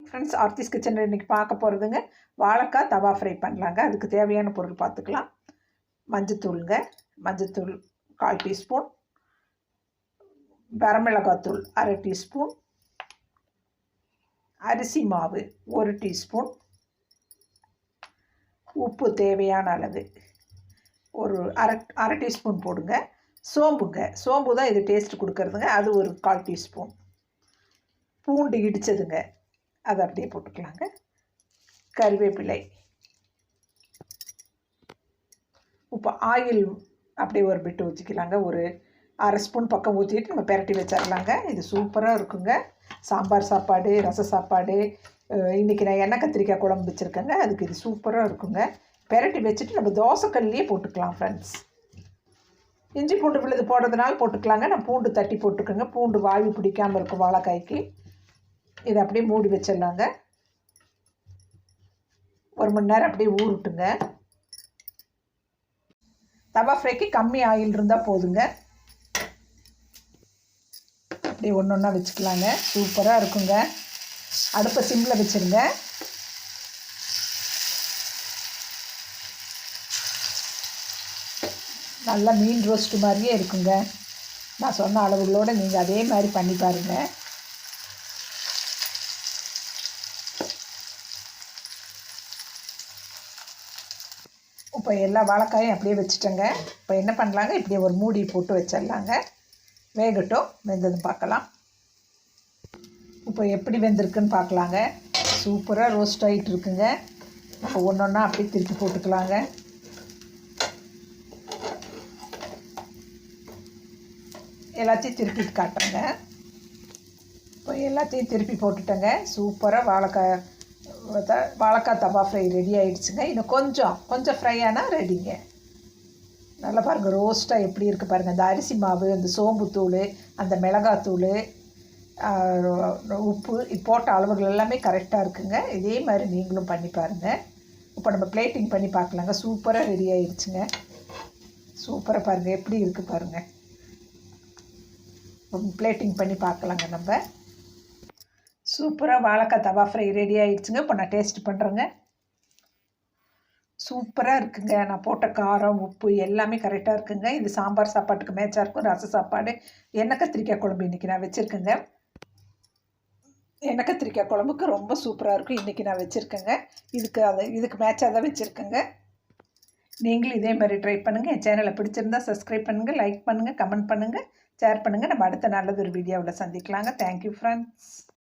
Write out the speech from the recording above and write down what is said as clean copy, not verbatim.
Friends, Aarthi's கிச்சனில் இன்றைக்கி பார்க்க போகிறதுங்க வாழைக்காய் தவா ஃப்ரை பண்ணலாங்க. அதுக்கு தேவையான பொருள் பார்த்துக்கலாம். மஞ்சத்தூளுங்க, மஞ்சத்தூள் 1/4 டீஸ்பூன், வரமிளகாத்தூள் 1/2 டீஸ்பூன், அரிசி மாவு 1 டீஸ்பூன், உப்பு தேவையான அளவு ஒரு அரை டீஸ்பூன் போடுங்க. சோம்புங்க, சோம்பு தான் இது டேஸ்ட் கொடுக்கறதுங்க, அது ஒரு 1/4 டீஸ்பூன். பூண்டு இடித்ததுங்க, அதை அப்படியே போட்டுக்கலாங்க. கருவேப்பிலை, இப்போ ஆயில் அப்படியே ஒரு பிட்டு ஊற்றிக்கலாங்க. ஒரு அரை ஸ்பூன் பக்கம் ஊற்றிட்டு நம்ம பெரட்டி வச்சிடலாங்க. இது சூப்பராக இருக்குங்க. சாம்பார் சாப்பாடு, ரச சாப்பாடு, இன்றைக்கி நான் எண்ணெய் கத்திரிக்காய் குழம்பு வச்சுருக்கேங்க, அதுக்கு இது சூப்பராக இருக்குங்க. பெரட்டி வச்சுட்டு நம்ம தோசைக்கல்லையே போட்டுக்கலாம் ஃப்ரெண்ட்ஸ். இஞ்சி பூண்டு விழுது போடுறதுனால போட்டுக்கலாங்க. நான் பூண்டு தட்டி போட்டுக்கோங்க, பூண்டு வாயு பிடிக்காமல் இருக்கும் வாழைக்காய்க்கு. இதை அப்படியே மூடி வச்சிடலாங்க. 1 மணி நேரம் அப்படியே ஊறட்டுங்க. தவா ஃப்ரைக்கு கம்மி ஆயில் இருந்தால் போதுங்க. அப்படியே ஒன்று ஒன்றா வச்சுக்கலாங்க. சூப்பராக இருக்குங்க. அடுப்பை சிம்மில் வச்சுருங்க. நல்லா மீன் ரோஸ்ட் மாதிரியே இருக்குங்க. நான் சொன்ன அளவுகளோடு நீங்கள் அதே மாதிரி பண்ணி பாருங்கள். இப்போ எல்லா வாழைக்காயும் அப்படியே வச்சுட்டேங்க. இப்போ என்ன பண்ணலாங்க, இப்படியே ஒரு மூடி போட்டு வச்சிடலாங்க. வேகட்டும், வெந்ததும் பார்க்கலாம். இப்போ எப்படி வெந்திருக்குன்னு பார்க்கலாங்க. சூப்பராக ரோஸ்ட் ஆகிட்டு இருக்குங்க. இப்போ ஒன்று ஒன்றா அப்படியே திருப்பி போட்டுக்கலாங்க. எல்லாத்தையும் திருப்பி காட்டுறேங்க. இப்போ எல்லாத்தையும் திருப்பி போட்டுட்டேங்க. சூப்பராக வாழைக்காய் தவா ஃப்ரை ரெடி ஆகிடுச்சுங்க. இன்னும் கொஞ்சம் ஃப்ரை ஆனால் ரெடிங்க. நல்லா பாருங்கள், ரோஸ்ட்டாக எப்படி இருக்குது பாருங்கள். அந்த அரிசி மாவு, அந்த சோம்புத்தூள், அந்த மிளகாத்தூள், உப்பு போட்ட அளவுகள் எல்லாமே கரெக்டாக இருக்குங்க. இதே மாதிரி நீங்களும் பண்ணி பாருங்கள். இப்போ நம்ம பிளேட்டிங் பண்ணி பார்க்கலாங்க. சூப்பராக ரெடி ஆகிடுச்சுங்க. சூப்பராக பாருங்கள் எப்படி இருக்குது பாருங்கள். பிளேட்டிங் பண்ணி பார்க்கலாங்க. நம்ம சூப்பராக வாழைக்காய் தவா ஃப்ரை ரெடி ஆகிடுச்சுங்க. இப்போ நான் டேஸ்ட் பண்ணுறேங்க. சூப்பராக இருக்குங்க. நான் போட்ட காரம், உப்பு எல்லாமே கரெக்டாக இருக்குங்க. இது சாம்பார் சாப்பாட்டுக்கு மேட்சாக இருக்கும். ரச சாப்பாடு, எண்ணெய் கத்திரிக்காய் குழம்பு இன்றைக்கி நான் வச்சுருக்கேங்க. எண்ணெய் கத்திரிக்காய் குழம்புக்கு ரொம்ப சூப்பராக இருக்கும். இன்றைக்கி நான் வச்சுருக்கேங்க. இதுக்கு மேட்சாக தான் வச்சுருக்கேங்க. நீங்களும் இதே மாதிரி ட்ரை பண்ணுங்கள். என் சேனலை பிடிச்சிருந்தால் சப்ஸ்கிரைப் பண்ணுங்கள், லைக் பண்ணுங்கள், கமெண்ட் பண்ணுங்கள், ஷேர் பண்ணுங்கள். நம்ம அடுத்த நல்லது ஒரு வீடியோவில் சந்திக்கலாங்க. Thank you friends.